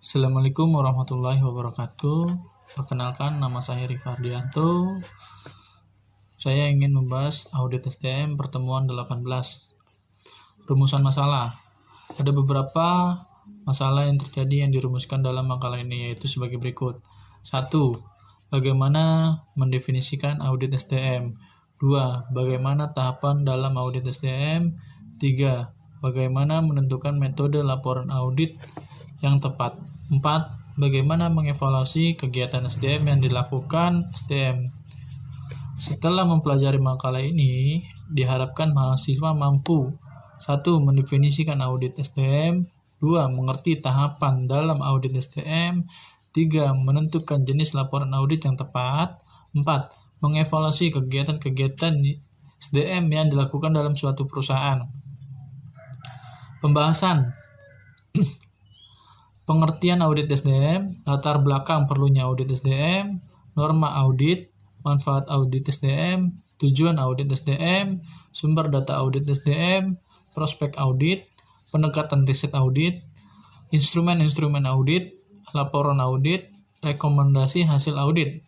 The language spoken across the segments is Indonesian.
Assalamualaikum warahmatullahi wabarakatuh. Perkenalkan, nama saya Rifardianto. Saya ingin membahas audit SDM pertemuan 18. Rumusan masalah. Ada beberapa masalah yang terjadi yang dirumuskan dalam makalah ini, yaitu sebagai berikut. 1. Bagaimana mendefinisikan audit SDM? 2. Bagaimana tahapan dalam audit SDM? 3. Bagaimana menentukan metode laporan audit yang tepat. 4. Bagaimana mengevaluasi kegiatan SDM yang dilakukan SDM. Setelah mempelajari makalah ini, diharapkan mahasiswa mampu 1. Mendefinisikan audit SDM. 2. Mengerti tahapan dalam audit SDM. 3. Menentukan jenis laporan audit yang tepat. 4. Mengevaluasi kegiatan-kegiatan SDM yang dilakukan dalam suatu perusahaan. Pembahasan pengertian audit SDM, latar belakang perlunya audit SDM, norma audit, manfaat audit SDM, tujuan audit SDM, sumber data audit SDM, prospek audit, pendekatan riset audit, instrumen-instrumen audit, laporan audit, rekomendasi hasil audit.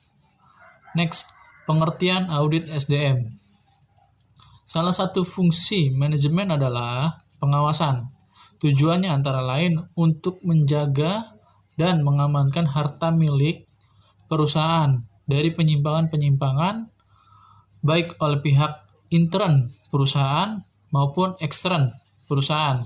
Next, pengertian audit SDM. Salah satu fungsi manajemen adalah pengawasan. Tujuannya antara lain untuk menjaga dan mengamankan harta milik perusahaan dari penyimpangan-penyimpangan baik oleh pihak intern perusahaan maupun ekstern perusahaan.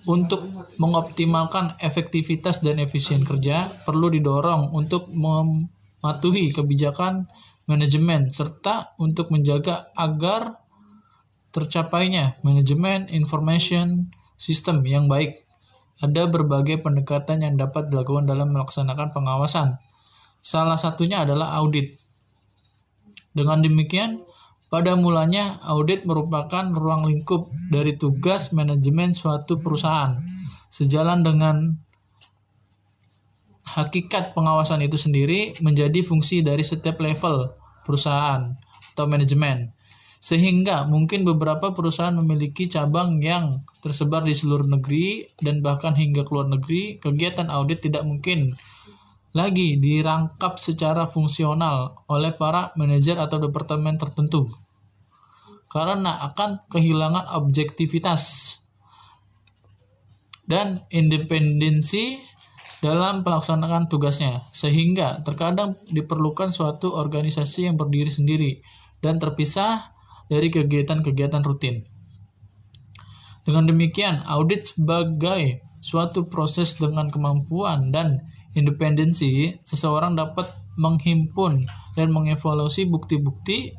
Untuk mengoptimalkan efektivitas dan efisien kerja, perlu didorong untuk mematuhi kebijakan manajemen serta untuk menjaga agar tercapainya manajemen information sistem yang baik. Ada berbagai pendekatan yang dapat dilakukan dalam melaksanakan pengawasan. Salah satunya adalah audit. Dengan demikian, pada mulanya audit merupakan ruang lingkup dari tugas manajemen suatu perusahaan. Sejalan dengan hakikat pengawasan itu sendiri menjadi fungsi dari setiap level perusahaan atau manajemen. Sehingga mungkin beberapa perusahaan memiliki cabang yang tersebar di seluruh negeri dan bahkan hingga ke luar negeri. Kegiatan audit tidak mungkin lagi dirangkap secara fungsional oleh para manajer atau departemen tertentu karena akan kehilangan objektivitas dan independensi dalam pelaksanaan tugasnya, sehingga terkadang diperlukan suatu organisasi yang berdiri sendiri dan terpisah dari kegiatan-kegiatan rutin. Dengan demikian, audit sebagai suatu proses dengan kemampuan dan independensi, seseorang dapat menghimpun dan mengevaluasi bukti-bukti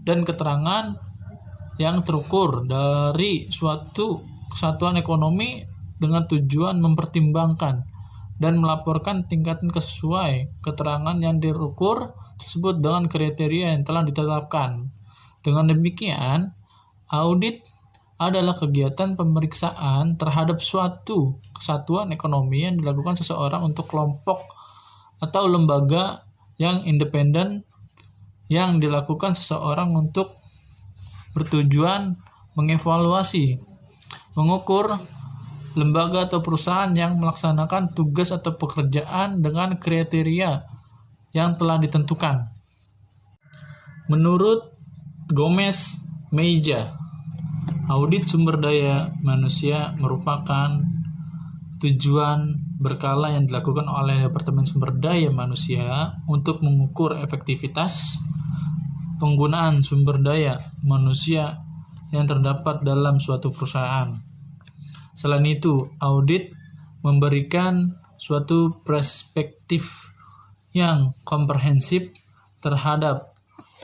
dan keterangan yang terukur dari suatu kesatuan ekonomi dengan tujuan mempertimbangkan dan melaporkan tingkatan sesuai keterangan yang diukur tersebut dengan kriteria yang telah ditetapkan. Dengan demikian, audit adalah kegiatan pemeriksaan terhadap suatu kesatuan ekonomi yang dilakukan seseorang untuk kelompok atau lembaga yang independen yang dilakukan seseorang untuk bertujuan mengevaluasi, mengukur lembaga atau perusahaan yang melaksanakan tugas atau pekerjaan dengan kriteria yang telah ditentukan. Menurut Gomez Mejia, audit sumber daya manusia merupakan tujuan berkala yang dilakukan oleh Departemen Sumber Daya Manusia untuk mengukur efektivitas penggunaan sumber daya manusia yang terdapat dalam suatu perusahaan. Selain itu, audit memberikan suatu perspektif yang komprehensif terhadap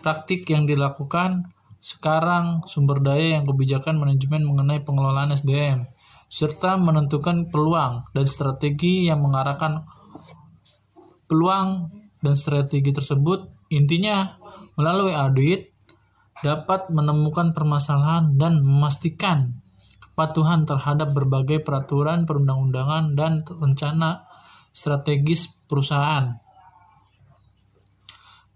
praktik yang dilakukan sekarang sumber daya yang kebijakan manajemen mengenai pengelolaan SDM, serta menentukan peluang dan strategi yang mengarahkan peluang dan strategi tersebut. Intinya, melalui audit dapat menemukan permasalahan dan memastikan kepatuhan terhadap berbagai peraturan perundang-undangan dan rencana strategis perusahaan.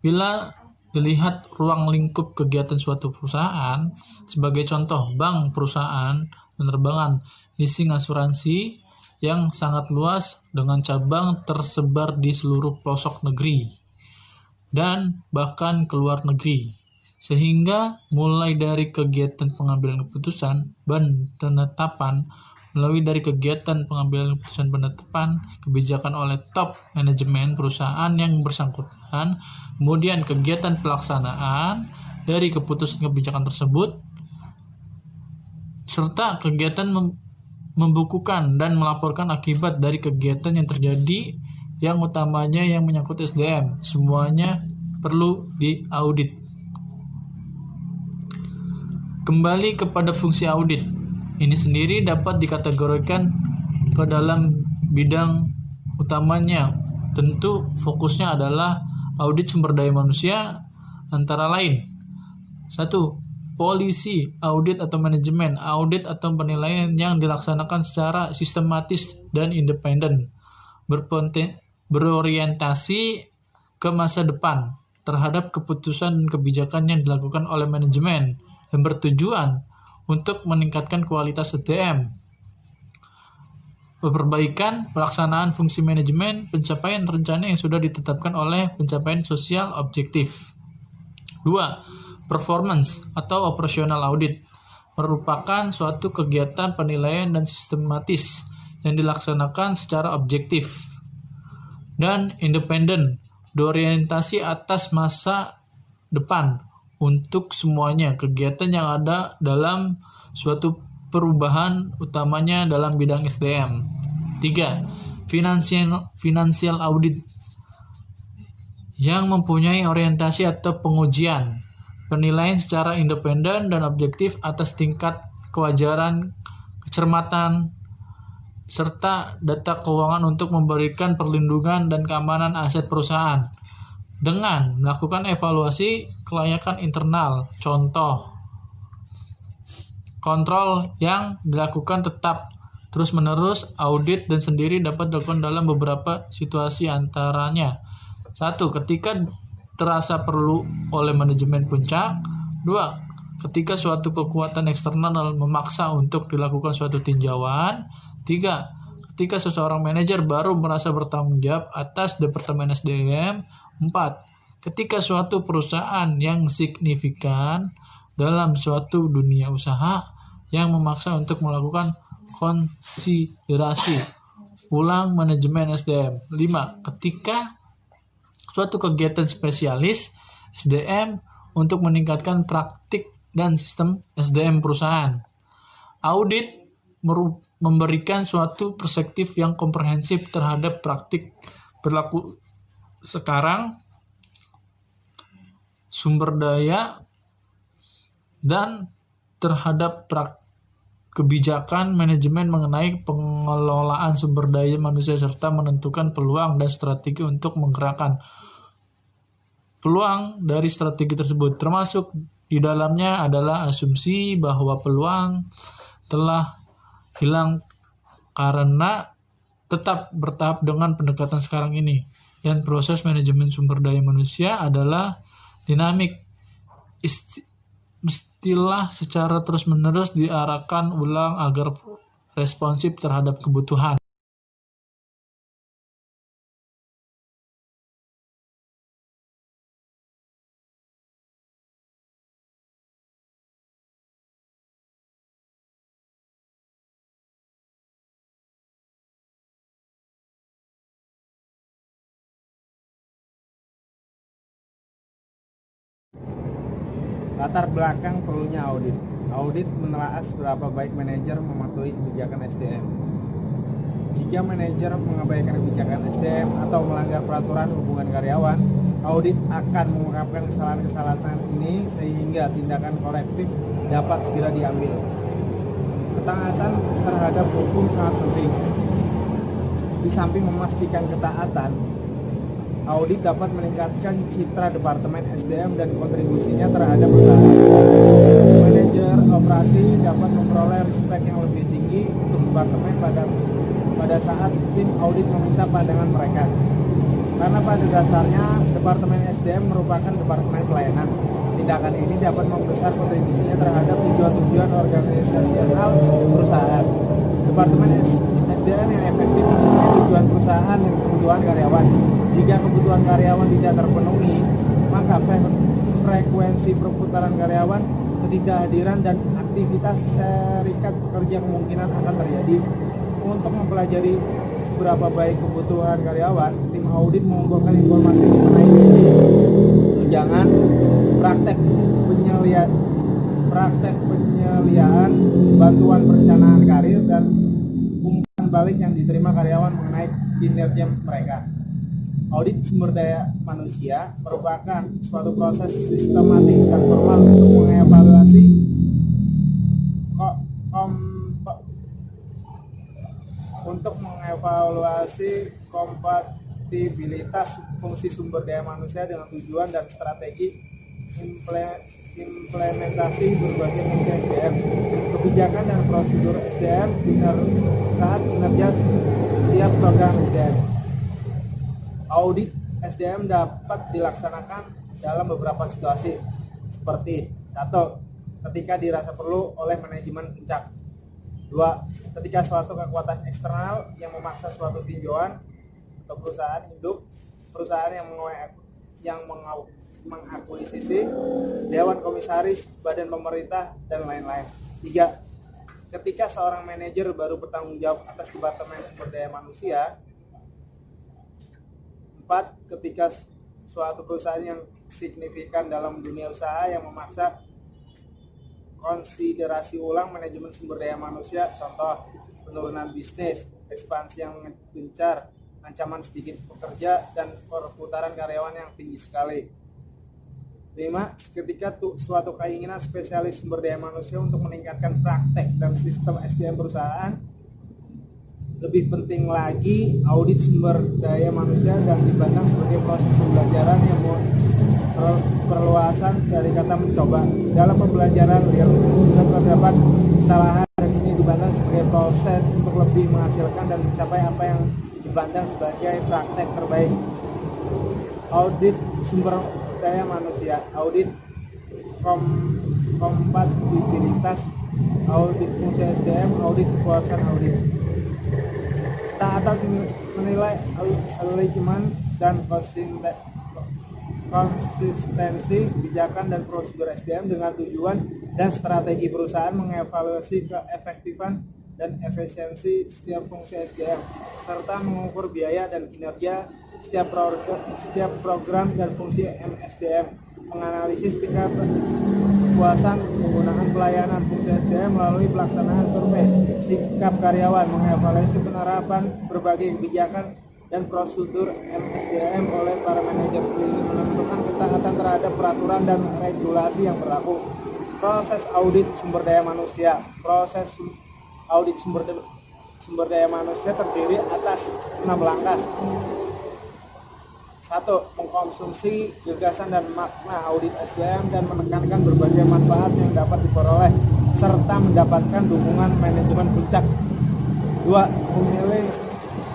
Bila dilihat ruang lingkup kegiatan suatu perusahaan, sebagai contoh bank, perusahaan penerbangan, leasing asuransi, yang sangat luas dengan cabang tersebar di seluruh pelosok negeri dan bahkan ke luar negeri. Sehingga mulai dari kegiatan pengambilan keputusan dan penetapan, melalui dari kegiatan pengambilan keputusan penetapan kebijakan oleh top manajemen perusahaan yang bersangkutan, kemudian kegiatan pelaksanaan dari keputusan kebijakan tersebut, serta kegiatan membukukan dan melaporkan akibat dari kegiatan yang terjadi yang utamanya yang menyangkut SDM. Semuanya perlu diaudit. Kembali kepada fungsi audit. Ini sendiri dapat dikategorikan ke dalam bidang utamanya. Tentu fokusnya adalah audit sumber daya manusia antara lain. 1. Polisi, audit atau manajemen, audit atau penilaian yang dilaksanakan secara sistematis dan independen, berorientasi ke masa depan terhadap keputusan dan kebijakan yang dilakukan oleh manajemen yang bertujuan untuk meningkatkan kualitas SDM. Perbaikan pelaksanaan fungsi manajemen, pencapaian rencana yang sudah ditetapkan oleh pencapaian sosial objektif. 2. Performance atau operational audit merupakan suatu kegiatan penilaian dan sistematis yang dilaksanakan secara objektif dan independen, berorientasi atas masa depan untuk semuanya kegiatan yang ada dalam suatu perubahan utamanya dalam bidang SDM. 3. Financial audit yang mempunyai orientasi atau pengujian, penilaian secara independen dan objektif atas tingkat kewajaran, kecermatan, serta data keuangan untuk memberikan perlindungan dan keamanan aset perusahaan dengan melakukan evaluasi kelayakan internal. Contoh, kontrol yang dilakukan tetap terus-menerus, audit dan sendiri dapat dilakukan dalam beberapa situasi antaranya. 1. Ketika terasa perlu oleh manajemen puncak. 2. Ketika suatu kekuatan eksternal memaksa untuk dilakukan suatu tinjauan. 3. Ketika seseorang manajer baru merasa bertanggung jawab atas departemen SDM. 4. Ketika suatu perusahaan yang signifikan dalam suatu dunia usaha yang memaksa untuk melakukan konsiderasi ulang manajemen SDM. 5. Ketika suatu kegiatan spesialis SDM untuk meningkatkan praktik dan sistem SDM perusahaan. Audit memberikan suatu perspektif yang komprehensif terhadap praktik berlaku sekarang, sumber daya, dan terhadap kebijakan manajemen mengenai pengelolaan sumber daya manusia serta menentukan peluang dan strategi untuk menggerakkan peluang dari strategi tersebut. Termasuk di dalamnya adalah asumsi bahwa peluang telah hilang karena tetap bertahap dengan pendekatan sekarang ini. Dan proses manajemen sumber daya manusia adalah dinamik, mestilah secara terus-menerus diarahkan ulang agar responsif terhadap kebutuhan. Latar belakang perlunya audit. Audit menelaah seberapa baik manajer mematuhi kebijakan SDM. Jika manajer mengabaikan kebijakan SDM atau melanggar peraturan hubungan karyawan, audit akan mengungkapkan kesalahan-kesalahan ini sehingga tindakan korektif dapat segera diambil. Ketaatan terhadap hukum sangat penting. Di samping memastikan ketaatan, audit dapat meningkatkan citra departemen SDM dan kontribusinya terhadap perusahaan. Manajer operasi dapat memperoleh respect yang lebih tinggi untuk departemen pada saat tim audit meminta pandangan mereka. Karena pada dasarnya departemen SDM merupakan departemen pelayanan. Tindakan ini dapat membesar kontribusinya terhadap tujuan-tujuan organisasional perusahaan. Departemen SDM yang efektif memenuhi tujuan perusahaan dan kebutuhan karyawan. Jika kebutuhan karyawan tidak terpenuhi, maka frekuensi perputaran karyawan, ketidakhadiran, dan aktivitas serikat pekerja kemungkinan akan terjadi. Untuk mempelajari seberapa baik kebutuhan karyawan, tim audit mengumpulkan informasi mengenai gaji, tunjangan, praktek penyeliaan, bantuan perencanaan karir, dan umpan balik yang diterima karyawan mengenai kinerja mereka. Audit sumber daya manusia merupakan suatu proses sistematik dan formal untuk mengevaluasi kompatibilitas fungsi sumber daya manusia dengan tujuan dan strategi implementasi berbagai fungsi SDM, kebijakan dan prosedur SDM saat kinerja setiap program SDM. Audit SDM dapat dilaksanakan dalam beberapa situasi, seperti 1. Ketika dirasa perlu oleh manajemen puncak. 2. Ketika suatu kekuatan eksternal yang memaksa suatu tinjauan atau perusahaan induk, perusahaan yang mengakuisisi, dewan komisaris, badan pemerintah, dan lain-lain. 3. Ketika seorang manajer baru bertanggung jawab atas departemen sumber daya manusia. 4. Ketika suatu perusahaan yang signifikan dalam dunia usaha yang memaksa konsiderasi ulang manajemen sumber daya manusia, contoh penurunan bisnis, ekspansi yang gencar, ancaman sedikit pekerja, dan perputaran karyawan yang tinggi sekali. 5. Ketika suatu keinginan spesialis sumber daya manusia untuk meningkatkan praktek dan sistem SDM perusahaan. Lebih penting lagi, audit sumber daya manusia dan dipandang sebagai proses pembelajaran yang perluasan dari kata mencoba. Dalam pembelajaran terdapat kesalahan, dan ini dipandang sebagai proses untuk lebih menghasilkan dan mencapai apa yang dipandang sebagai praktek terbaik. Audit sumber daya manusia, audit kompatibilitas, audit fungsi SDM, audit kepuasan audit. Atau menilai alignment dan konsistensi kebijakan dan prosedur SDM dengan tujuan dan strategi perusahaan, mengevaluasi keefektifan dan efisiensi setiap fungsi SDM, serta mengukur biaya dan kinerja setiap program dan fungsi MSDM, menganalisis tingkat kepuasan penggunaan pelayanan fungsi SDM melalui pelaksanaan survei sikap karyawan, mengevaluasi penerapan berbagai kebijakan dan prosedur MSDM oleh para manajer klinik, menentukan ketaatan terhadap peraturan dan regulasi yang berlaku. Proses audit sumber daya manusia. Proses audit sumber daya manusia terdiri atas 6 langkah. 1. Mengkonsumsi gagasan dan makna audit SDM dan menekankan berbagai manfaat yang dapat diperoleh serta mendapatkan dukungan manajemen puncak. 2. Memilih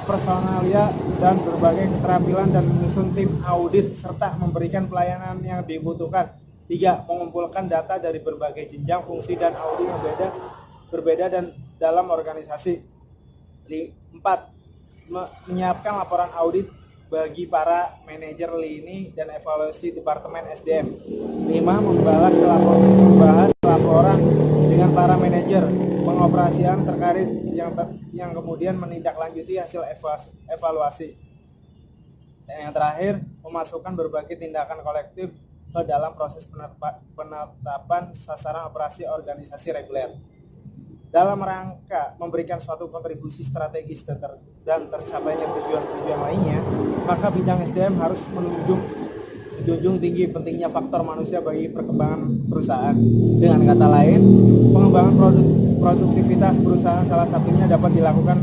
personalia dan berbagai keterampilan dan menyusun tim audit serta memberikan pelayanan yang dibutuhkan. 3. Mengumpulkan data dari berbagai jenjang fungsi dan audit yang berbeda dan dalam organisasi. 4. Menyiapkan laporan audit bagi para manajer lini dan evaluasi departemen SDM. 5. Membahas laporan dengan para manajer, pengoperasian terkait yang kemudian menindaklanjuti hasil evaluasi. Dan yang terakhir, memasukkan berbagai tindakan kolektif ke dalam proses penetapan sasaran operasi organisasi reguler. Dalam rangka memberikan suatu kontribusi strategis dan tercapainya tujuan-tujuan lainnya, maka bidang SDM harus menjunjung tinggi pentingnya faktor manusia bagi perkembangan perusahaan. Dengan kata lain, pengembangan produktivitas perusahaan salah satunya dapat dilakukan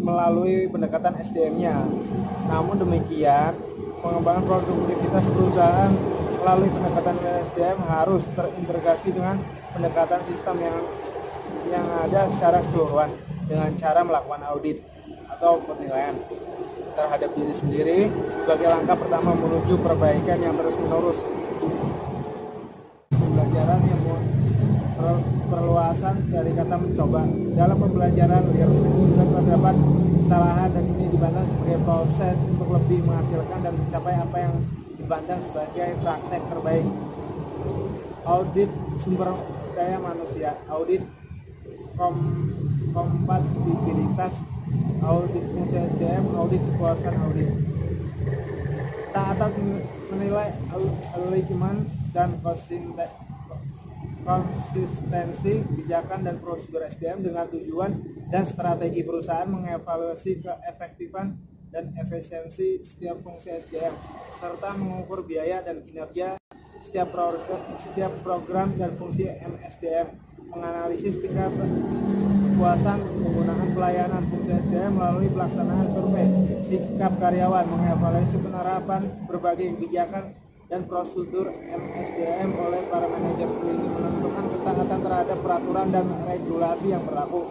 melalui pendekatan SDM-nya. Namun demikian, pengembangan produktivitas perusahaan melalui pendekatan SDM harus terintegrasi dengan pendekatan sistem yang ada secara keseluruhan dengan cara melakukan audit atau penilaian terhadap diri sendiri sebagai langkah pertama menuju perbaikan yang terus-menerus. Pembelajaran yang perluasan dari kata mencoba. Dalam pembelajaran learning juga terdapat kesalahan dan ini dipandang sebagai proses untuk lebih menghasilkan dan mencapai apa yang dipandang sebagai praktek terbaik. Audit sumber daya manusia, audit kompatibilitas, audit fungsi SDM, audit kepuasan audit. Taatan menilai alignment dan konsistensi kebijakan dan prosedur SDM dengan tujuan dan strategi perusahaan, mengevaluasi keefektifan dan efisiensi setiap fungsi SDM, serta mengukur biaya dan kinerja setiap program dan fungsi MSDM, menganalisis tingkat kepuasan penggunaan pelayanan fungsi SDM melalui pelaksanaan survei sikap karyawan, mengevaluasi penerapan berbagai kebijakan dan prosedur MSDM oleh para manajer klinik, menentukan ketaatan terhadap peraturan dan regulasi yang berlaku.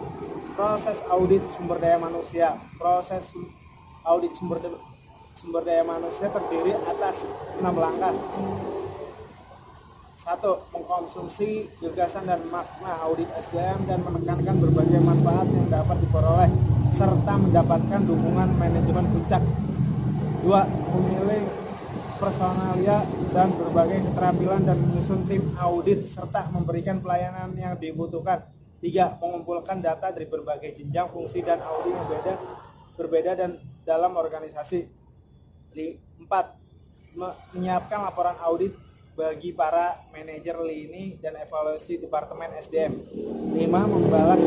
Proses audit sumber daya manusia. Proses audit sumber daya manusia terdiri atas 6 langkah. 1. Mengkonsumsi gagasan dan makna audit SDM dan menekankan berbagai manfaat yang dapat diperoleh serta mendapatkan dukungan manajemen puncak. 2. Memilih personalia dan berbagai keterampilan dan menyusun tim audit serta memberikan pelayanan yang dibutuhkan. 3. Mengumpulkan data dari berbagai jenjang fungsi dan audit yang berbeda dan dalam organisasi. 4. Menyiapkan laporan audit bagi para manajer lini dan evaluasi departemen SDM. 5. Membahas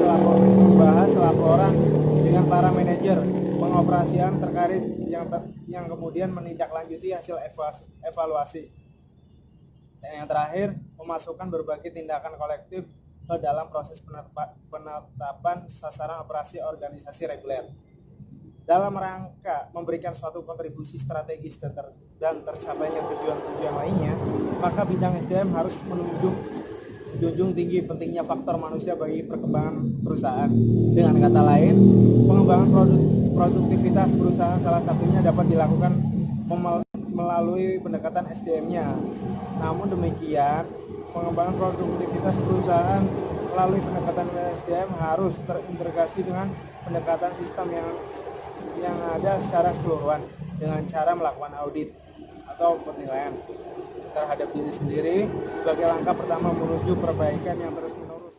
laporan dengan para manajer, pengoperasian terkait yang kemudian menindaklanjuti hasil evaluasi. Dan yang terakhir, memasukkan berbagai tindakan kolektif ke dalam proses penetapan sasaran operasi organisasi reguler. Dalam rangka memberikan suatu kontribusi strategis dan tercapainya tujuan-tujuan lainnya, maka bidang SDM harus menjunjung tinggi pentingnya faktor manusia bagi perkembangan perusahaan. Dengan kata lain, pengembangan produktivitas perusahaan salah satunya dapat dilakukan melalui pendekatan SDM-nya. Namun demikian, pengembangan produktivitas perusahaan melalui pendekatan SDM harus terintegrasi dengan pendekatan sistem yang ada secara keseluruhan dengan cara melakukan audit atau penilaian terhadap diri sendiri sebagai langkah pertama menuju perbaikan yang terus-menerus.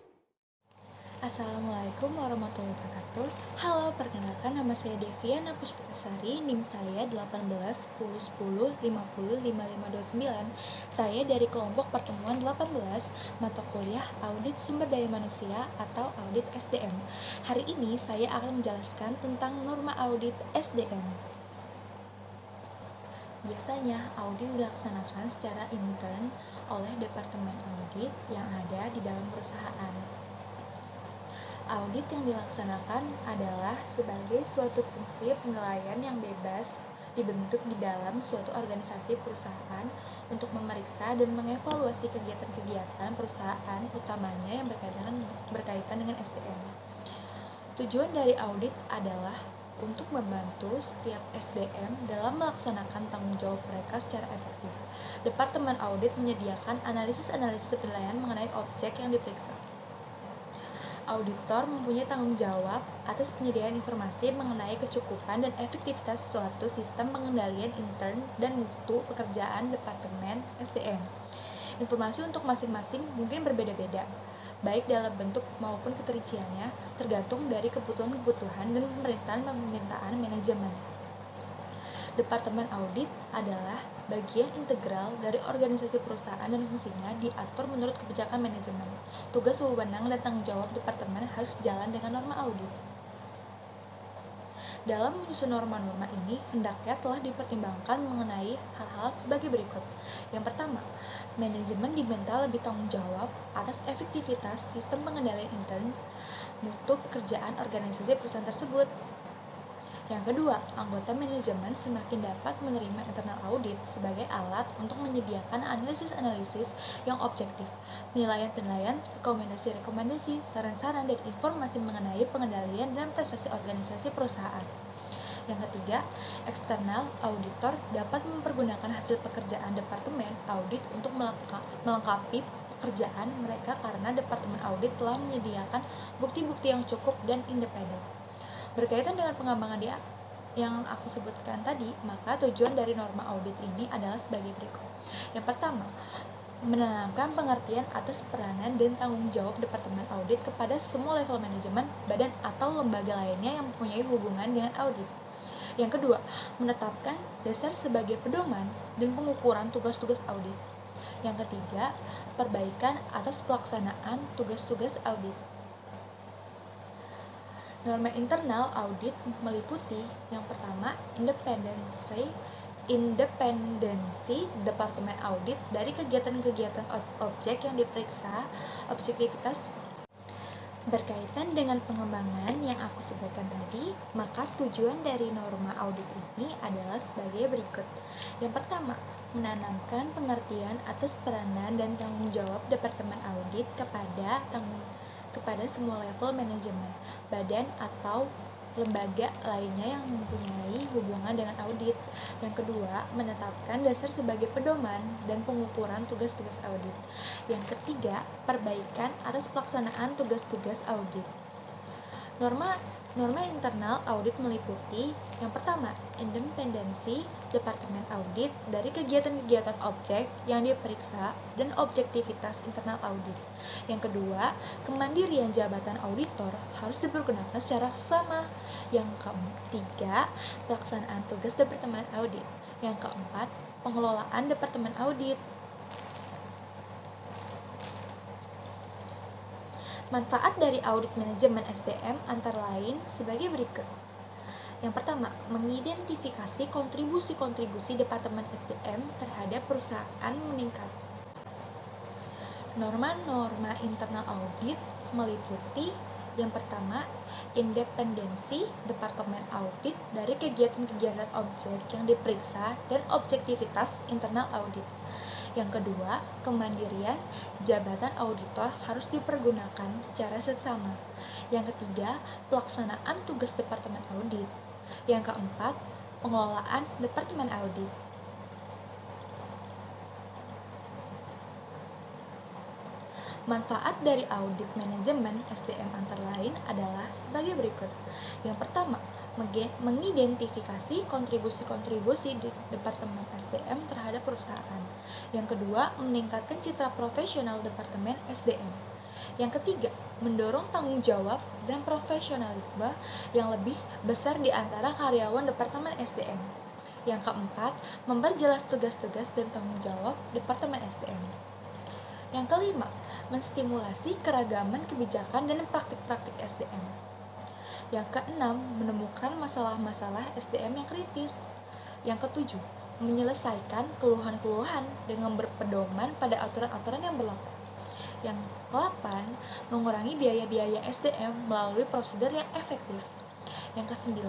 Assalamualaikum warahmatullahi wabarakatuh. Halo, perkenalkan nama saya Deviana Puspasari, NIM saya 181010505529. Saya dari kelompok pertemuan 18, mata kuliah Audit Sumber Daya Manusia atau Audit SDM. Hari ini saya akan menjelaskan tentang norma audit SDM. Biasanya audit dilaksanakan secara intern oleh departemen audit yang ada di dalam perusahaan. Audit yang dilaksanakan adalah sebagai suatu fungsi penilaian yang bebas dibentuk di dalam suatu organisasi perusahaan untuk memeriksa dan mengevaluasi kegiatan-kegiatan perusahaan, utamanya yang berkaitan dengan SDM. Tujuan dari audit adalah untuk membantu setiap SDM dalam melaksanakan tanggung jawab mereka secara efektif. Departemen audit menyediakan analisis-analisis penilaian mengenai objek yang diperiksa. Auditor mempunyai tanggung jawab atas penyediaan informasi mengenai kecukupan dan efektivitas suatu sistem pengendalian intern dan mutu pekerjaan departemen SDM. Informasi untuk masing-masing mungkin berbeda-beda, baik dalam bentuk maupun keterinciannya, tergantung dari kebutuhan-kebutuhan dan permintaan manajemen. Departemen audit adalah bagian integral dari organisasi perusahaan dan fungsinya diatur menurut kebijakan manajemen. Tugas, wewenang, dan tanggung jawab departemen harus jalan dengan norma audit. Dalam menyusun norma-norma ini, hendaknya telah dipertimbangkan mengenai hal-hal sebagai berikut. Yang pertama, manajemen diminta lebih tanggung jawab atas efektivitas sistem pengendalian intern, mutu pekerjaan organisasi perusahaan tersebut. Yang kedua, anggota manajemen semakin dapat menerima internal audit sebagai alat untuk menyediakan analisis-analisis yang objektif, penilaian-penilaian, rekomendasi-rekomendasi, saran-saran, dan informasi mengenai pengendalian dan prestasi organisasi perusahaan. Yang ketiga, eksternal auditor dapat mempergunakan hasil pekerjaan departemen audit untuk melengkapi pekerjaan mereka karena Departemen Audit telah menyediakan bukti-bukti yang cukup dan independen. Berkaitan dengan pengembangan yang aku sebutkan tadi, maka tujuan dari norma audit ini adalah sebagai berikut. Yang pertama, menanamkan pengertian atas peranan dan tanggung jawab Departemen Audit kepada semua level manajemen, badan atau lembaga lainnya yang mempunyai hubungan dengan audit. Yang kedua, menetapkan dasar sebagai pedoman dan pengukuran tugas-tugas audit. Yang ketiga, perbaikan atas pelaksanaan tugas-tugas audit. Norma internal audit meliputi yang pertama, independensi Departemen Audit dari kegiatan-kegiatan objek yang diperiksa, objektivitas. Berkaitan dengan pengembangan yang aku sebutkan tadi, maka tujuan dari norma audit ini adalah sebagai berikut. Yang pertama, menanamkan pengertian atas peranan dan tanggung jawab Departemen Audit kepada semua level manajemen, badan atau lembaga lainnya yang mempunyai hubungan dengan audit. Yang kedua, menetapkan dasar sebagai pedoman dan pengukuran tugas-tugas audit. Yang ketiga, perbaikan atas pelaksanaan tugas-tugas audit. Norma internal audit meliputi yang pertama, independensi Departemen Audit dari kegiatan-kegiatan objek yang diperiksa dan objektivitas internal audit. Yang kedua, kemandirian jabatan auditor harus dipergunakan secara sama. Yang ketiga, pelaksanaan tugas Departemen Audit. Yang keempat, pengelolaan Departemen Audit. Manfaat dari audit manajemen SDM antara lain sebagai berikut. Yang pertama, mengidentifikasi kontribusi-kontribusi Departemen SDM terhadap perusahaan meningkat. Norma-norma internal audit meliputi yang pertama, independensi Departemen Audit dari kegiatan-kegiatan objek yang diperiksa dan objektivitas internal audit. Yang kedua, kemandirian jabatan auditor harus dipergunakan secara seksama. Yang ketiga, pelaksanaan tugas Departemen Audit. Yang keempat, pengelolaan Departemen Audit. Manfaat dari audit manajemen SDM antara lain adalah sebagai berikut. Yang pertama, mengidentifikasi kontribusi-kontribusi di Departemen SDM terhadap perusahaan. Yang kedua, meningkatkan citra profesional Departemen SDM. Yang ketiga, mendorong tanggung jawab dan profesionalisme yang lebih besar di antara karyawan Departemen SDM. Yang keempat, memperjelas tugas-tugas dan tanggung jawab Departemen SDM. Yang kelima, menstimulasi keragaman kebijakan dan praktik-praktik SDM. Yang keenam, menemukan masalah-masalah SDM yang kritis. Yang ketujuh, menyelesaikan keluhan-keluhan dengan berpedoman pada aturan-aturan yang berlaku. Yang ke-8, mengurangi biaya-biaya SDM melalui prosedur yang efektif. Yang ke-9,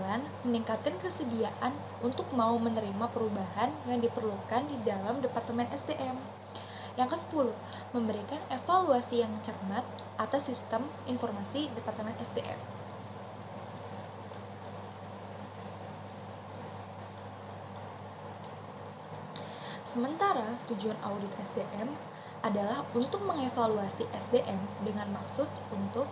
meningkatkan kesediaan untuk mau menerima perubahan yang diperlukan di dalam Departemen SDM. Yang ke-10, memberikan evaluasi yang cermat atas sistem informasi Departemen SDM. Sementara tujuan audit SDM adalah untuk mengevaluasi SDM dengan maksud untuk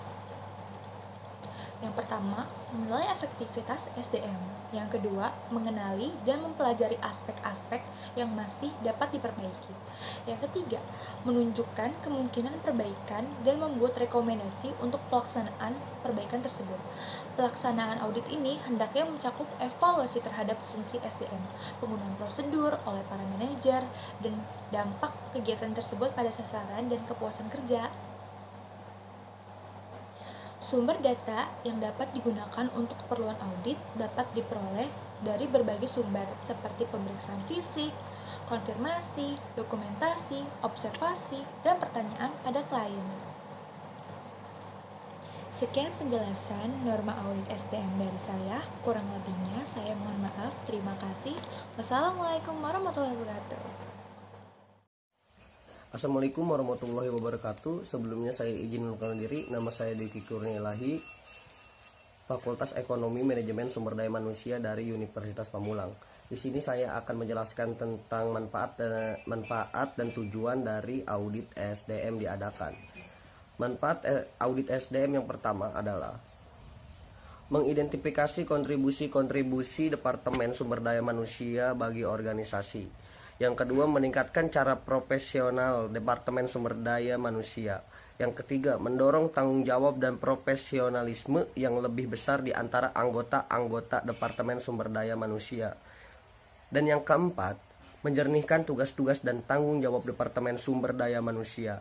yang pertama, menilai efektivitas SDM. Yang kedua, mengenali dan mempelajari aspek-aspek yang masih dapat diperbaiki. Yang ketiga, menunjukkan kemungkinan perbaikan dan membuat rekomendasi untuk pelaksanaan perbaikan tersebut. Pelaksanaan audit ini hendaknya mencakup evaluasi terhadap fungsi SDM, penggunaan prosedur oleh para manajer, dan dampak kegiatan tersebut pada sasaran dan kepuasan kerja. Sumber data yang dapat digunakan untuk keperluan audit dapat diperoleh dari berbagai sumber seperti pemeriksaan fisik, konfirmasi, dokumentasi, observasi, dan pertanyaan pada klien. Sekian penjelasan norma audit SDM dari saya. Kurang lebihnya saya mohon maaf. Terima kasih. Wassalamualaikum warahmatullahi wabarakatuh. Assalamualaikum warahmatullahi wabarakatuh. Sebelumnya saya izin mengenalkan diri. Nama saya Diki Kurnia Ilahi, Fakultas Ekonomi Manajemen Sumber Daya Manusia dari Universitas Pamulang. Di sini saya akan menjelaskan tentang manfaat dan tujuan dari audit SDM diadakan. Manfaat audit SDM yang pertama adalah mengidentifikasi kontribusi Departemen Sumber Daya Manusia bagi organisasi. Yang kedua, meningkatkan cara profesional Departemen Sumber Daya Manusia. Yang ketiga, mendorong tanggung jawab dan profesionalisme yang lebih besar di antara anggota-anggota Departemen Sumber Daya Manusia. Dan yang keempat, menjernihkan tugas-tugas dan tanggung jawab Departemen Sumber Daya Manusia.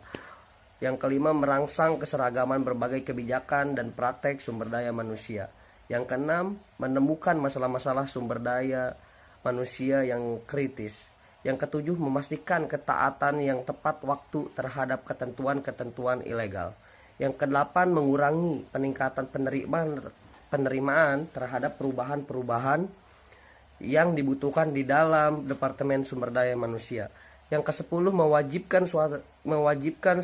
Yang kelima, merangsang keseragaman berbagai kebijakan dan praktek sumber daya manusia. Yang keenam, menemukan masalah-masalah sumber daya manusia yang kritis. Yang ketujuh, memastikan ketaatan yang tepat waktu terhadap ketentuan-ketentuan ilegal. Yang kedelapan, mengurangi peningkatan penerimaan terhadap perubahan-perubahan yang dibutuhkan di dalam Departemen Sumber Daya Manusia. Yang ke-10, mewajibkan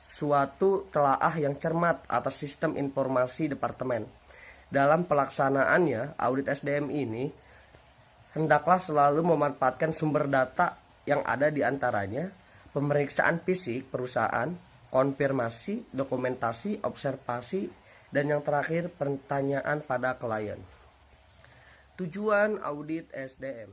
suatu telaah yang cermat atas sistem informasi departemen. Dalam pelaksanaannya, audit SDM ini hendaklah selalu memanfaatkan sumber data yang ada di antaranya pemeriksaan fisik perusahaan, konfirmasi, dokumentasi, observasi, dan yang terakhir pertanyaan pada klien. Tujuan audit SDM.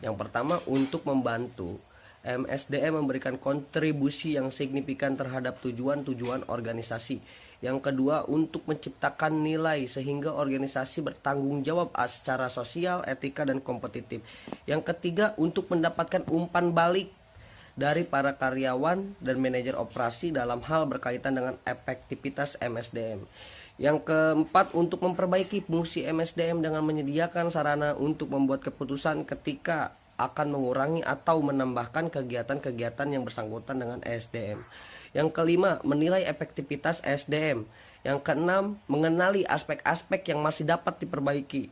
Yang pertama, untuk membantu MSDM memberikan kontribusi yang signifikan terhadap tujuan-tujuan organisasi. Yang kedua, untuk menciptakan nilai sehingga organisasi bertanggung jawab secara sosial, etika, dan kompetitif. Yang ketiga, untuk mendapatkan umpan balik dari para karyawan dan manajer operasi dalam hal berkaitan dengan efektivitas MSDM. Yang keempat, untuk memperbaiki fungsi MSDM dengan menyediakan sarana untuk membuat keputusan ketika akan mengurangi atau menambahkan kegiatan-kegiatan yang bersangkutan dengan SDM. Yang kelima, menilai efektivitas SDM. Yang keenam, mengenali aspek-aspek yang masih dapat diperbaiki.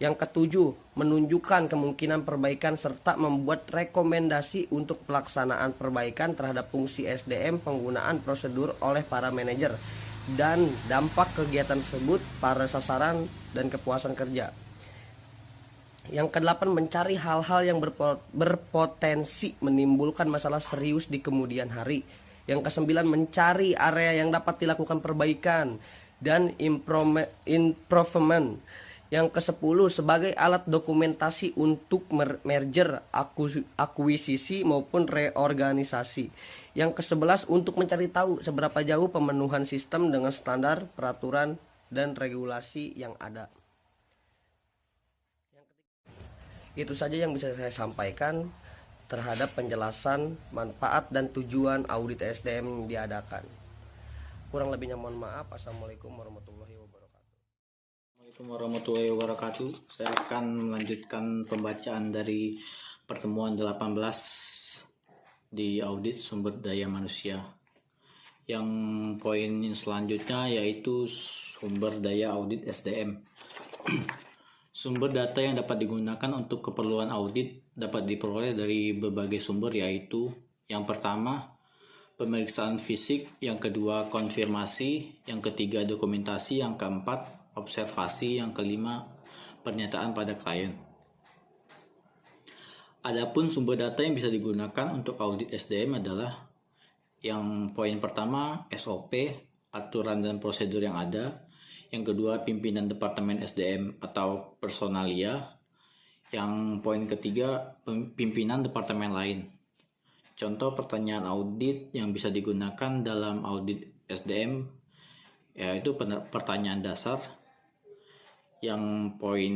Yang ketujuh, menunjukkan kemungkinan perbaikan serta membuat rekomendasi untuk pelaksanaan perbaikan terhadap fungsi SDM, penggunaan prosedur oleh para manajer, dan dampak kegiatan tersebut pada sasaran dan kepuasan kerja. Yang kedelapan, mencari hal-hal yang berpotensi menimbulkan masalah serius di kemudian hari. Yang kesembilan, mencari area yang dapat dilakukan perbaikan dan improvement. Yang kesepuluh, sebagai alat dokumentasi untuk merger, akuisisi maupun reorganisasi. Yang kesebelas, untuk mencari tahu seberapa jauh pemenuhan sistem dengan standar, peraturan, dan regulasi yang ada. Itu saja yang bisa saya sampaikan terhadap penjelasan manfaat dan tujuan audit SDM yang diadakan. Kurang lebihnya mohon maaf. Assalamualaikum warahmatullahi wabarakatuh. Assalamualaikum warahmatullahi wabarakatuh. Saya akan melanjutkan pembacaan dari pertemuan 18 di audit sumber daya manusia. Yang poin selanjutnya yaitu sumber daya audit SDM. Sumber data yang dapat digunakan untuk keperluan audit dapat diperoleh dari berbagai sumber, yaitu yang pertama, pemeriksaan fisik, yang kedua, konfirmasi, yang ketiga, dokumentasi, yang keempat, observasi, yang kelima, pernyataan pada klien. Adapun sumber data yang bisa digunakan untuk audit SDM adalah yang poin pertama, SOP, aturan dan prosedur yang ada. Yang kedua, pimpinan Departemen SDM atau personalia. Yang poin ketiga, pimpinan departemen lain. Contoh pertanyaan audit yang bisa digunakan dalam audit SDM yaitu pertanyaan dasar. Yang poin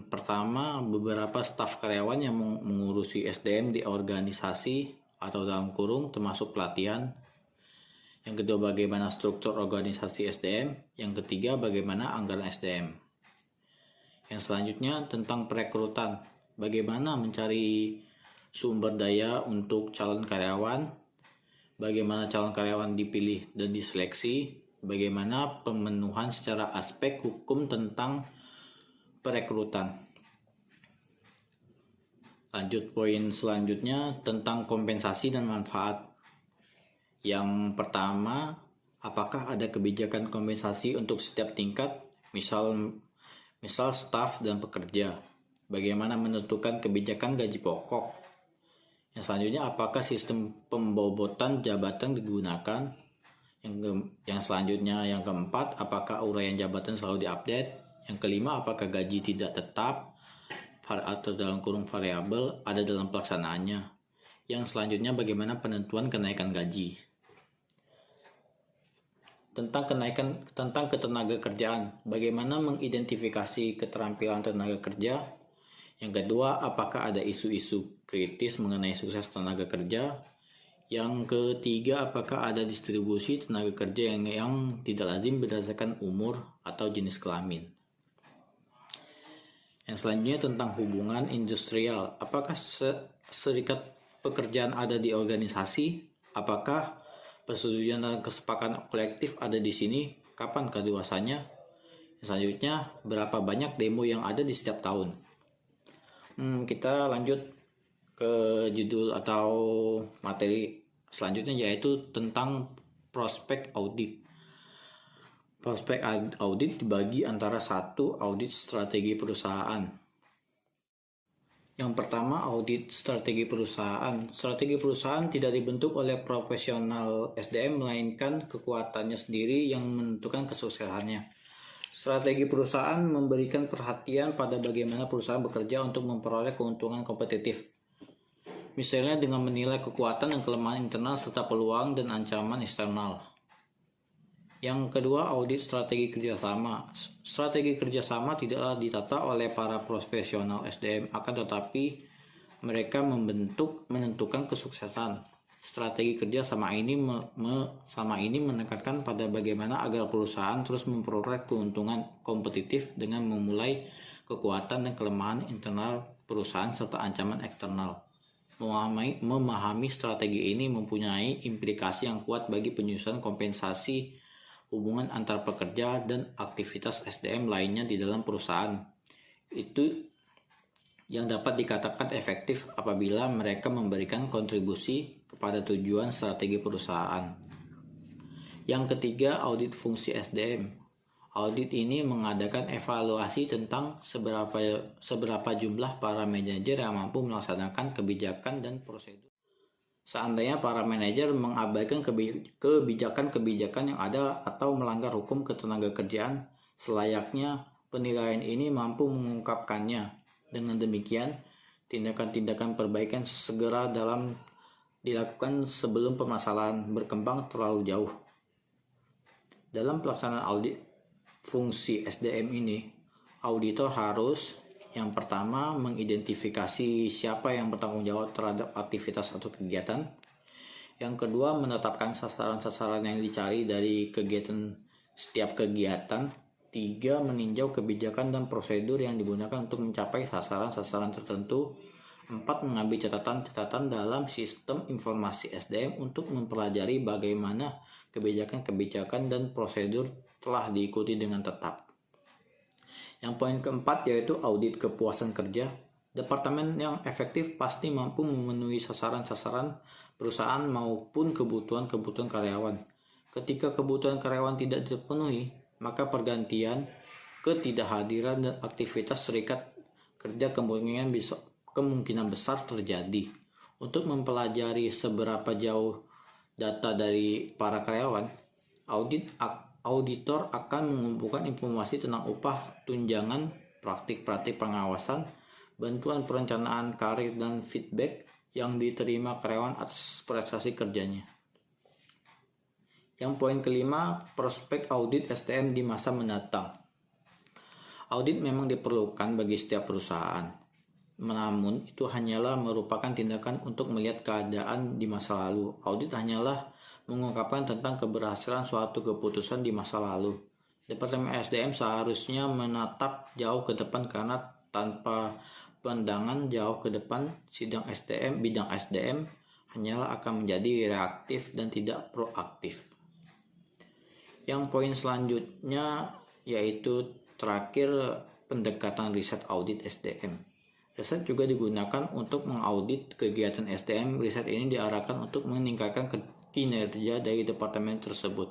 pertama, beberapa staf karyawan yang mengurusi SDM di organisasi atau dalam kurung termasuk pelatihan. Yang kedua, bagaimana struktur organisasi SDM. Yang ketiga, bagaimana anggaran SDM. Yang selanjutnya tentang perekrutan. Bagaimana mencari sumber daya untuk calon karyawan. Bagaimana calon karyawan dipilih dan diseleksi. Bagaimana pemenuhan secara aspek hukum tentang perekrutan. Lanjut poin selanjutnya tentang kompensasi dan manfaat. Yang pertama, apakah ada kebijakan kompensasi untuk setiap tingkat, misal staf dan pekerja. bagaimana menentukan kebijakan gaji pokok. Yang selanjutnya, apakah sistem pembobotan jabatan digunakan? Yang selanjutnya, yang keempat, apakah uraian jabatan selalu diupdate? Yang kelima, apakah gaji tidak tetap atau dalam kurung variabel ada dalam pelaksanaannya? Yang selanjutnya, bagaimana penentuan kenaikan gaji? Tentang ketenaga kerjaan, bagaimana mengidentifikasi keterampilan tenaga kerja? Yang kedua, apakah ada isu-isu kritis mengenai sukses tenaga kerja? Yang ketiga, apakah ada distribusi tenaga kerja yang tidak lazim berdasarkan umur atau jenis kelamin? Yang selanjutnya tentang hubungan industrial, apakah serikat pekerjaan ada di organisasi? Apakah persetujuan dan kesepakatan kolektif ada di sini? Kapan kedewasannya? Yang selanjutnya, berapa banyak demo yang ada di setiap tahun? Kita lanjut ke judul atau materi selanjutnya, yaitu tentang prospek audit. Prospek audit dibagi antara 1. Audit strategi perusahaan. Yang pertama, audit strategi perusahaan. Strategi perusahaan tidak dibentuk oleh profesional SDM, melainkan kekuatannya sendiri yang menentukan kesuksesannya. Strategi perusahaan memberikan perhatian pada bagaimana perusahaan bekerja untuk memperoleh keuntungan kompetitif. Misalnya dengan menilai kekuatan dan kelemahan internal serta peluang dan ancaman eksternal. Yang kedua, audit strategi kerjasama. Strategi kerjasama tidaklah ditata oleh para profesional SDM, akan tetapi mereka menentukan kesuksesan. Strategi kerja sama ini menekankan pada bagaimana agar perusahaan terus memperoleh keuntungan kompetitif dengan memulai kekuatan dan kelemahan internal perusahaan serta ancaman eksternal. Memahami strategi ini mempunyai implikasi yang kuat bagi penyusunan kompensasi hubungan antar pekerja dan aktivitas SDM lainnya di dalam perusahaan. Itu yang dapat dikatakan efektif apabila mereka memberikan kontribusi kepada tujuan strategi perusahaan. Yang ketiga, audit fungsi SDM. Audit ini mengadakan evaluasi tentang seberapa jumlah para manajer yang mampu melaksanakan kebijakan dan prosedur. Seandainya para manajer mengabaikan kebijakan-kebijakan yang ada atau melanggar hukum ketenagakerjaan, selayaknya penilaian ini mampu mengungkapkannya. Dengan demikian, tindakan-tindakan perbaikan segera dilakukan sebelum permasalahan berkembang terlalu jauh. Dalam pelaksanaan audit fungsi SDM ini, auditor harus yang pertama mengidentifikasi siapa yang bertanggung jawab terhadap aktivitas atau kegiatan. Yang kedua, menetapkan sasaran-sasaran yang dicari dari setiap kegiatan. 3. Meninjau kebijakan dan prosedur yang digunakan untuk mencapai sasaran-sasaran tertentu. 4. Mengambil catatan-catatan dalam sistem informasi SDM untuk mempelajari bagaimana kebijakan-kebijakan dan prosedur telah diikuti dengan tetap. Yang poin keempat yaitu audit kepuasan kerja. Departemen yang efektif pasti mampu memenuhi sasaran-sasaran perusahaan maupun kebutuhan-kebutuhan karyawan. Ketika kebutuhan karyawan tidak dipenuhi, maka pergantian, ketidakhadiran dan aktivitas serikat kerja kemungkinan besar terjadi. Untuk mempelajari seberapa jauh data dari para karyawan, auditor akan mengumpulkan informasi tentang upah, tunjangan, praktik-praktik pengawasan, bantuan perencanaan karir dan feedback yang diterima karyawan atas prestasi kerjanya. Yang poin kelima, prospek audit SDM di masa mendatang. Audit memang diperlukan bagi setiap perusahaan. Namun, itu hanyalah merupakan tindakan untuk melihat keadaan di masa lalu. Audit hanyalah mengungkapkan tentang keberhasilan suatu keputusan di masa lalu. Departemen SDM seharusnya menatap jauh ke depan, karena tanpa pandangan jauh ke depan, bidang SDM hanyalah akan menjadi reaktif dan tidak proaktif. Yang poin selanjutnya yaitu terakhir, pendekatan riset audit SDM. Riset juga digunakan untuk mengaudit kegiatan SDM. Riset ini diarahkan untuk meningkatkan kinerja dari departemen tersebut.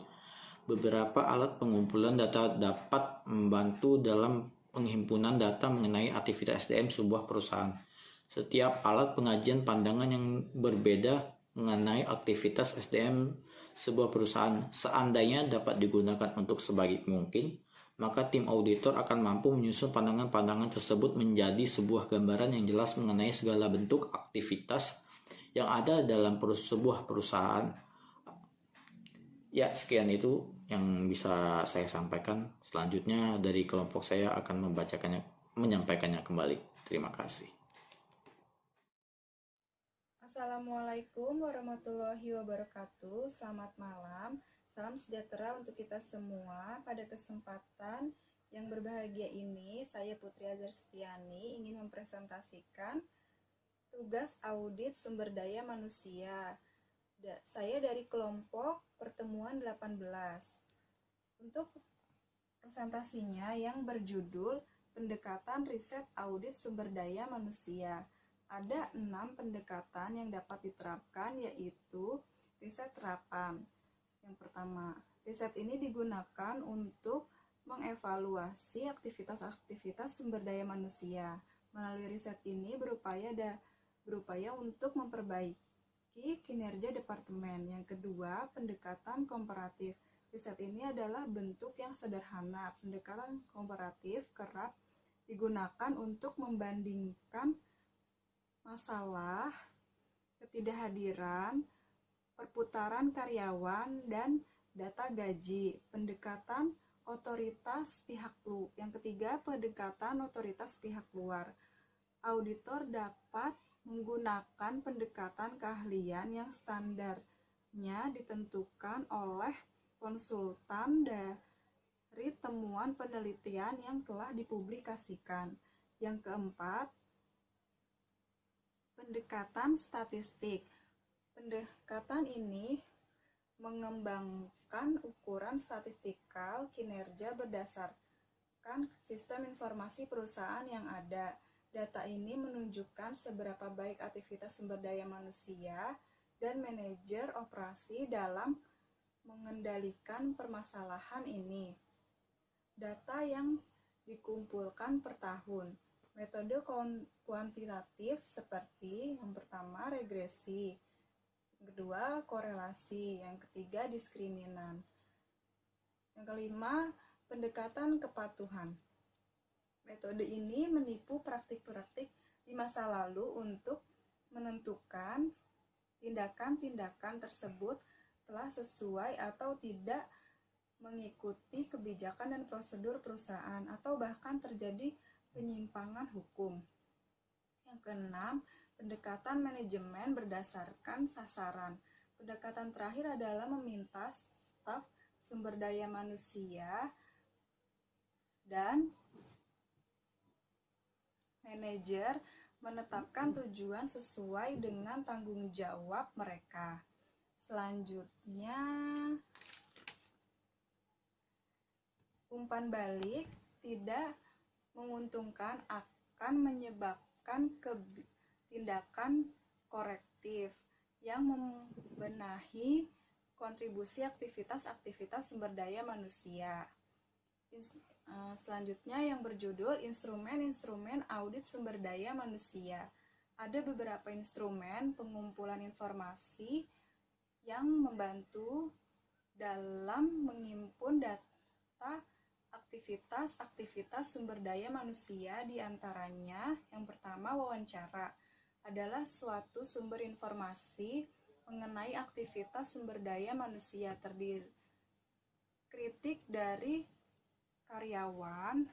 Beberapa alat pengumpulan data dapat membantu dalam penghimpunan data mengenai aktivitas SDM sebuah perusahaan. Setiap alat pengajian pandangan yang berbeda mengenai aktivitas SDM sebuah perusahaan seandainya dapat digunakan untuk sebaik mungkin, maka tim auditor akan mampu menyusun pandangan-pandangan tersebut menjadi sebuah gambaran yang jelas mengenai segala bentuk aktivitas yang ada dalam sebuah perusahaan. Ya, sekian itu yang bisa saya sampaikan. Selanjutnya dari kelompok saya akan menyampaikannya kembali. Terima kasih. Assalamualaikum warahmatullahi wabarakatuh. Selamat malam. Salam sejahtera untuk kita semua. Pada kesempatan yang berbahagia ini, saya Putri Azhar Setiani ingin mempresentasikan tugas audit sumber daya manusia. Saya dari kelompok pertemuan 18. Untuk presentasinya yang berjudul Pendekatan Riset Audit Sumber Daya Manusia. Ada 6 pendekatan yang dapat diterapkan, yaitu riset terapan. Yang pertama, riset ini digunakan untuk mengevaluasi aktivitas-aktivitas sumber daya manusia. Melalui riset ini berupaya untuk memperbaiki kinerja departemen. Yang kedua, pendekatan komparatif. Riset ini adalah bentuk yang sederhana. Pendekatan komparatif kerap digunakan untuk membandingkan masalah, ketidakhadiran, perputaran karyawan, dan data gaji. Pendekatan otoritas pihak luar. Yang ketiga, pendekatan otoritas pihak luar. Auditor dapat menggunakan pendekatan keahlian yang standarnya ditentukan oleh konsultan dari temuan penelitian yang telah dipublikasikan. Yang keempat, pendekatan statistik. Pendekatan ini mengembangkan ukuran statistikal kinerja berdasarkan sistem informasi perusahaan yang ada. Data ini menunjukkan seberapa baik aktivitas sumber daya manusia dan manajer operasi dalam mengendalikan permasalahan ini. Data yang dikumpulkan per tahun. Metode kuantitatif seperti yang pertama regresi, yang kedua korelasi, yang ketiga diskriminan. Yang kelima, pendekatan kepatuhan. Metode ini menipu praktik-praktik di masa lalu untuk menentukan tindakan-tindakan tersebut telah sesuai atau tidak mengikuti kebijakan dan prosedur perusahaan atau bahkan terjadi penyimpangan hukum. Yang keenam, pendekatan manajemen berdasarkan sasaran. Pendekatan terakhir adalah meminta staf sumber daya manusia dan manajer menetapkan tujuan sesuai dengan tanggung jawab mereka. Selanjutnya, umpan balik tidak menguntungkan akan menyebabkan tindakan korektif yang membenahi kontribusi aktivitas-aktivitas sumber daya manusia. Selanjutnya yang berjudul Instrumen-instrumen Audit Sumber Daya Manusia. Ada beberapa instrumen pengumpulan informasi yang membantu dalam menghimpun data aktivitas-aktivitas sumber daya manusia, di antaranya yang pertama wawancara adalah suatu sumber informasi mengenai aktivitas sumber daya manusia, terdiri kritik dari karyawan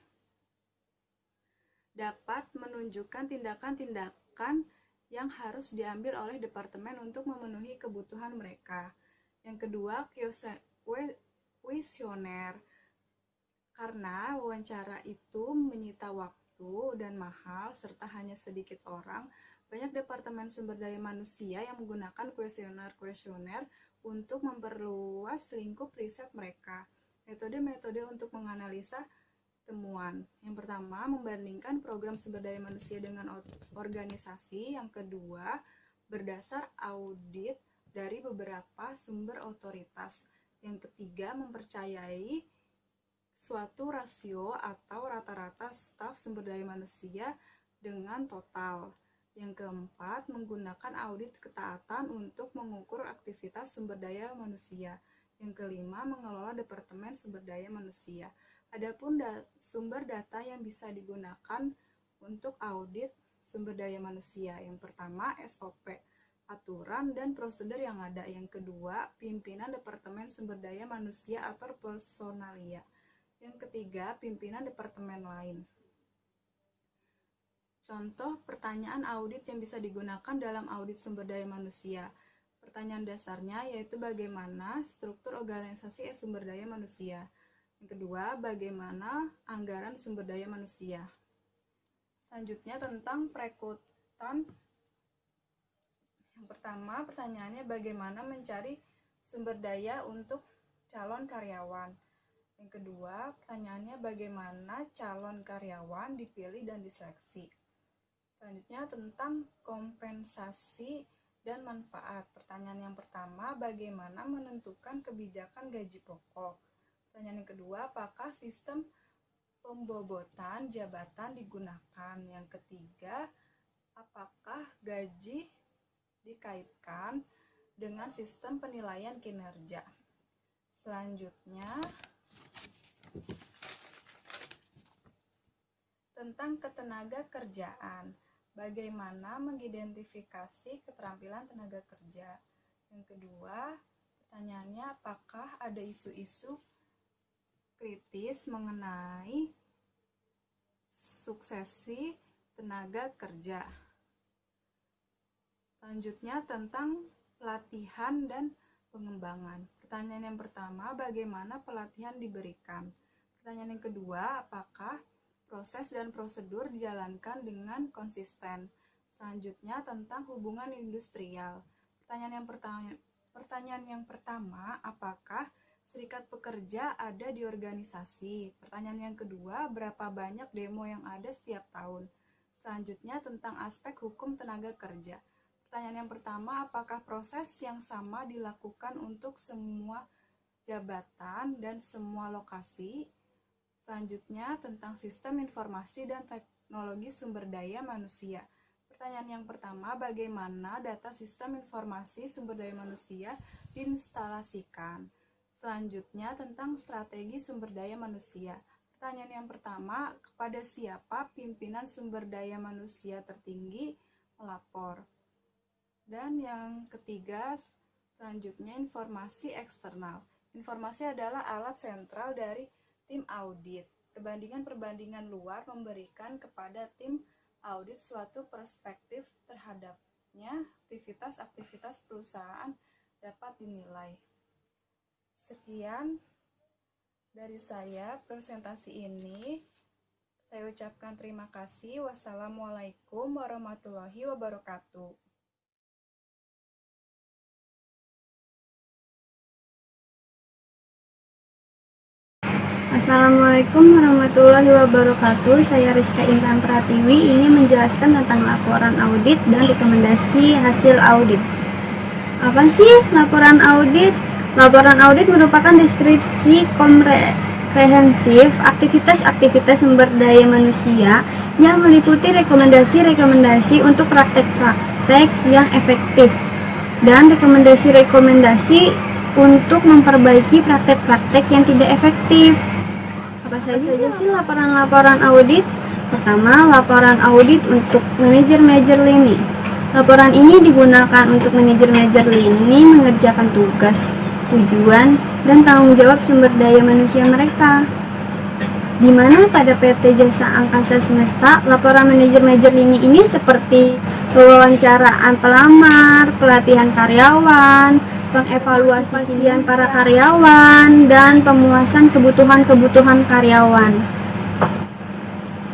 dapat menunjukkan tindakan-tindakan yang harus diambil oleh departemen untuk memenuhi kebutuhan mereka. Yang kedua, kuesioner. Karena wawancara itu menyita waktu dan mahal serta hanya sedikit orang, banyak departemen sumber daya manusia yang menggunakan kuesioner untuk memperluas lingkup riset mereka. Metode-metode untuk menganalisa temuan. Yang pertama, membandingkan program sumber daya manusia dengan organisasi. Yang kedua, berdasar audit dari beberapa sumber otoritas. Yang ketiga, mempercayai suatu rasio atau rata-rata staf sumber daya manusia dengan total. Yang keempat, menggunakan audit ketaatan untuk mengukur aktivitas sumber daya manusia. Yang kelima, mengelola departemen sumber daya manusia. Adapun sumber data yang bisa digunakan untuk audit sumber daya manusia. Yang pertama, SOP, aturan dan prosedur yang ada. Yang kedua, pimpinan departemen sumber daya manusia atau personalia. Yang ketiga, pimpinan departemen lain. Contoh pertanyaan audit yang bisa digunakan dalam audit sumber daya manusia. Pertanyaan dasarnya yaitu bagaimana struktur organisasi sumber daya manusia. Yang kedua, bagaimana anggaran sumber daya manusia. Selanjutnya tentang perekrutan. Yang pertama, pertanyaannya bagaimana mencari sumber daya untuk calon karyawan. Yang kedua, pertanyaannya bagaimana calon karyawan dipilih dan diseleksi. Selanjutnya tentang kompensasi dan manfaat. Pertanyaan yang pertama, bagaimana menentukan kebijakan gaji pokok. Pertanyaan yang kedua, apakah sistem pembobotan jabatan digunakan. Yang ketiga, apakah gaji dikaitkan dengan sistem penilaian kinerja. Selanjutnya tentang ketenaga kerjaan. Bagaimana mengidentifikasi keterampilan tenaga kerja. Yang kedua, pertanyaannya apakah ada isu-isu kritis mengenai suksesi tenaga kerja. Selanjutnya tentang pelatihan dan pengembangan. Pertanyaan yang pertama, bagaimana pelatihan diberikan? Pertanyaan yang kedua, apakah proses dan prosedur dijalankan dengan konsisten? Selanjutnya tentang hubungan industrial. Pertanyaan yang pertama, apakah serikat pekerja ada di organisasi? Pertanyaan yang kedua, berapa banyak demo yang ada setiap tahun? Selanjutnya tentang aspek hukum tenaga kerja. Pertanyaan yang pertama, apakah proses yang sama dilakukan untuk semua jabatan dan semua lokasi? Selanjutnya tentang sistem informasi dan teknologi sumber daya manusia. Pertanyaan yang pertama, bagaimana data sistem informasi sumber daya manusia diinstalasikan? Selanjutnya tentang strategi sumber daya manusia. Pertanyaan yang pertama, kepada siapa pimpinan sumber daya manusia tertinggi melapor? Dan yang ketiga, selanjutnya informasi eksternal. Informasi adalah alat sentral dari tim audit. Perbandingan-perbandingan luar memberikan kepada tim audit suatu perspektif terhadapnya aktivitas-aktivitas perusahaan dapat dinilai. Sekian dari saya presentasi ini. Saya ucapkan terima kasih. Wassalamualaikum warahmatullahi wabarakatuh. Assalamualaikum warahmatullahi wabarakatuh. Saya Rizka Intan Pratiwi ingin menjelaskan tentang laporan audit dan rekomendasi hasil audit. Apa sih laporan audit? Laporan audit merupakan deskripsi komprehensif aktivitas-aktivitas sumber daya manusia yang meliputi rekomendasi-rekomendasi untuk praktek-praktek yang efektif dan rekomendasi-rekomendasi untuk memperbaiki praktek-praktek yang tidak efektif. Apa saja sih laporan-laporan audit? Pertama, laporan audit untuk manajer-manajer lini. Laporan ini digunakan untuk manajer-manajer lini mengerjakan tugas, tujuan, dan tanggung jawab sumber daya manusia mereka. Di mana pada PT Jasa Angkasa Semesta, laporan manajer-manajer lini ini seperti pewawancaraan pelamar, pelatihan karyawan, pengevaluasi kinerja para karyawan, dan pemuasan kebutuhan-kebutuhan karyawan.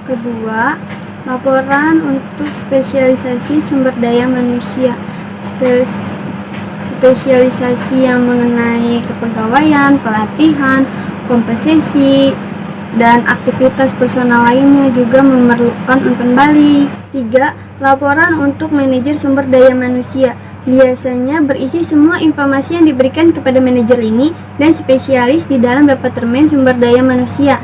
Kedua, laporan untuk spesialisasi sumber daya manusia. Spesialisasi yang mengenai kepegawaian, pelatihan, kompensasi, dan aktivitas personal lainnya juga memerlukan umpan balik. 3. Laporan untuk manajer sumber daya manusia. Biasanya berisi semua informasi yang diberikan kepada manajer lini dan spesialis di dalam Departemen Sumber Daya Manusia.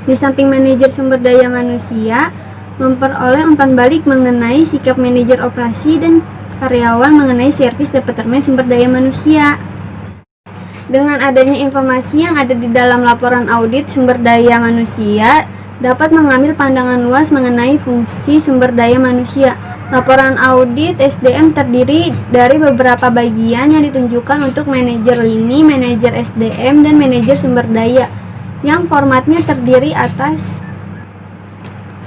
Di samping manajer sumber daya manusia, memperoleh umpan balik mengenai sikap manajer operasi dan karyawan mengenai servis Departemen Sumber Daya Manusia. Dengan adanya informasi yang ada di dalam laporan audit sumber daya manusia, dapat mengambil pandangan luas mengenai fungsi sumber daya manusia. Laporan audit SDM terdiri dari beberapa bagian yang ditunjukkan untuk manajer lini, manajer SDM, dan manajer sumber daya, yang formatnya terdiri atas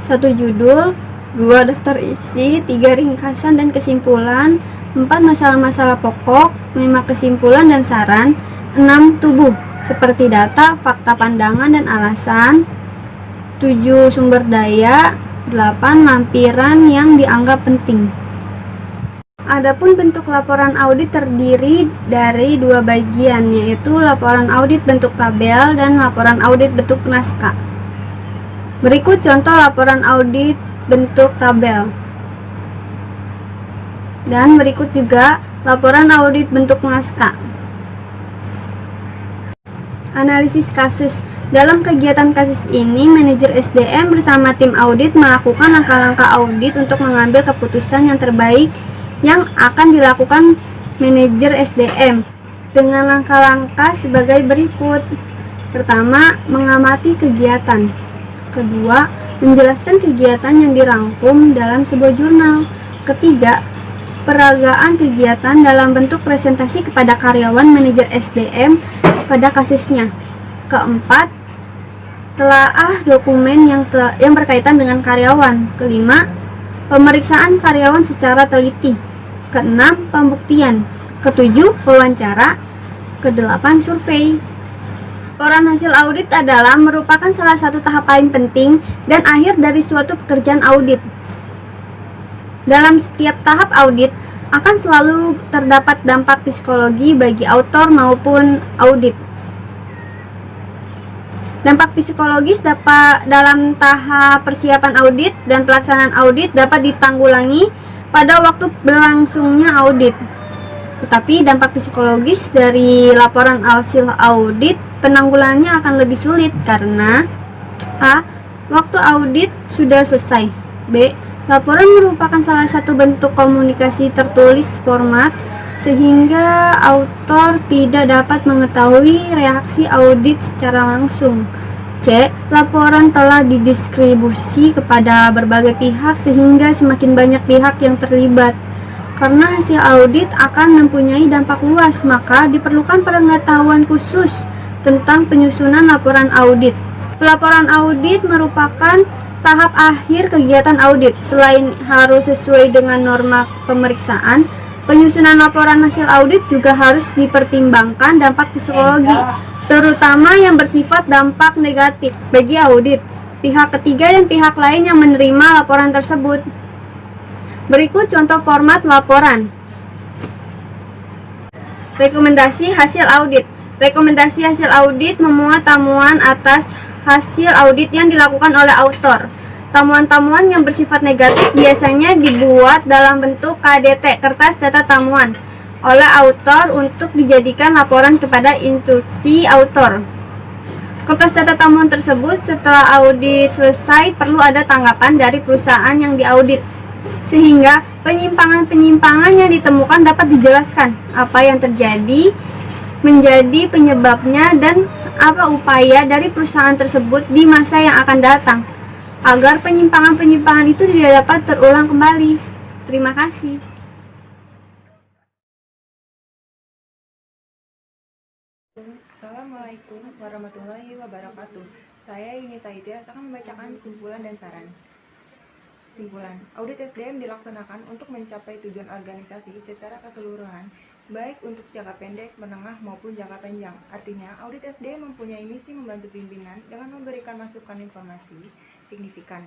1 judul, 2 daftar isi, 3 ringkasan dan kesimpulan, 4 masalah-masalah pokok, 5 kesimpulan dan saran, 6 tubuh seperti data, fakta, pandangan, dan alasan, 7 sumber daya, 8 lampiran yang dianggap penting. Adapun bentuk laporan audit terdiri dari 2 bagian, yaitu laporan audit bentuk tabel dan laporan audit bentuk naskah. Berikut contoh laporan audit bentuk tabel. Dan berikut juga laporan audit bentuk naskah. Analisis kasus. Dalam kegiatan kasus ini, manajer SDM bersama tim audit melakukan langkah-langkah audit untuk mengambil keputusan yang terbaik yang akan dilakukan manajer SDM dengan langkah-langkah sebagai berikut. Pertama, mengamati kegiatan. Kedua, menjelaskan kegiatan yang dirangkum dalam sebuah jurnal. Ketiga, peragaan kegiatan dalam bentuk presentasi kepada karyawan manajer SDM pada kasusnya. Keempat, telaah dokumen yang berkaitan dengan karyawan. Kelima, pemeriksaan karyawan secara teliti. Keenam, pembuktian. Ketujuh, wawancara. Kedelapan, survei. Laporan hasil audit adalah merupakan salah satu tahap paling penting dan akhir dari suatu pekerjaan audit. Dalam setiap tahap audit akan selalu terdapat dampak psikologi bagi autor maupun audit. Dampak psikologis dalam tahap persiapan audit dan pelaksanaan audit dapat ditanggulangi pada waktu berlangsungnya audit. Tetapi dampak psikologis dari laporan hasil audit penanggulangannya akan lebih sulit karena A. Waktu audit sudah selesai. B. Laporan merupakan salah satu bentuk komunikasi tertulis format sehingga autor tidak dapat mengetahui reaksi audit secara langsung. C. Laporan telah didistribusi kepada berbagai pihak sehingga semakin banyak pihak yang terlibat. Karena hasil audit akan mempunyai dampak luas, maka diperlukan pengetahuan khusus tentang penyusunan laporan audit. Pelaporan audit merupakan tahap akhir kegiatan audit. Selain harus sesuai dengan norma pemeriksaan, penyusunan laporan hasil audit juga harus dipertimbangkan dampak psikologi, terutama yang bersifat dampak negatif bagi audit, pihak ketiga dan pihak lain yang menerima laporan tersebut. Berikut contoh format laporan. Rekomendasi hasil audit. Rekomendasi hasil audit memuat tamuan atas hasil audit yang dilakukan oleh autor. Tamuan-tamuan yang bersifat negatif biasanya dibuat dalam bentuk KDT, kertas data tamuan, oleh autor untuk dijadikan laporan kepada instruksi autor. Kertas data tamuan tersebut setelah audit selesai perlu ada tanggapan dari perusahaan yang diaudit, sehingga penyimpangan-penyimpangan yang ditemukan dapat dijelaskan apa yang terjadi, menjadi penyebabnya, dan apa upaya dari perusahaan tersebut di masa yang akan datang agar penyimpangan-penyimpangan itu tidak dapat terulang kembali. Terima kasih. Assalamualaikum warahmatullahi wabarakatuh. Saya Yunita Itias akan membacakan simpulan dan saran. Simpulan, audit SDM dilaksanakan untuk mencapai tujuan organisasi secara keseluruhan, baik untuk jangka pendek, menengah, maupun jangka panjang. Artinya, audit SDM mempunyai misi membantu pimpinan dengan memberikan masukan informasi signifikan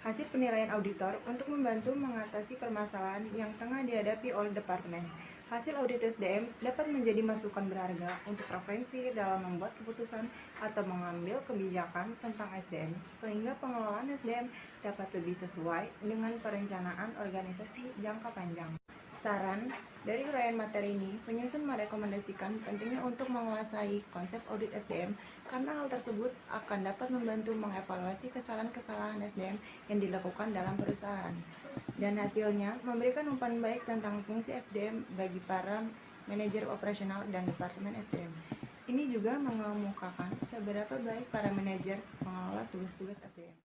hasil penilaian auditor untuk membantu mengatasi permasalahan yang tengah dihadapi oleh departemen. Hasil audit SDM dapat menjadi masukan berharga untuk referensi dalam membuat keputusan atau mengambil kebijakan tentang SDM, sehingga pengelolaan SDM dapat lebih sesuai dengan perencanaan organisasi jangka panjang. Saran dari uraian materi ini, penyusun merekomendasikan pentingnya untuk menguasai konsep audit SDM karena hal tersebut akan dapat membantu mengevaluasi kesalahan-kesalahan SDM yang dilakukan dalam perusahaan. Dan hasilnya memberikan umpan baik tentang fungsi SDM bagi para manajer operasional dan departemen SDM. Ini juga mengemukakan seberapa baik para manajer mengelola tugas-tugas SDM.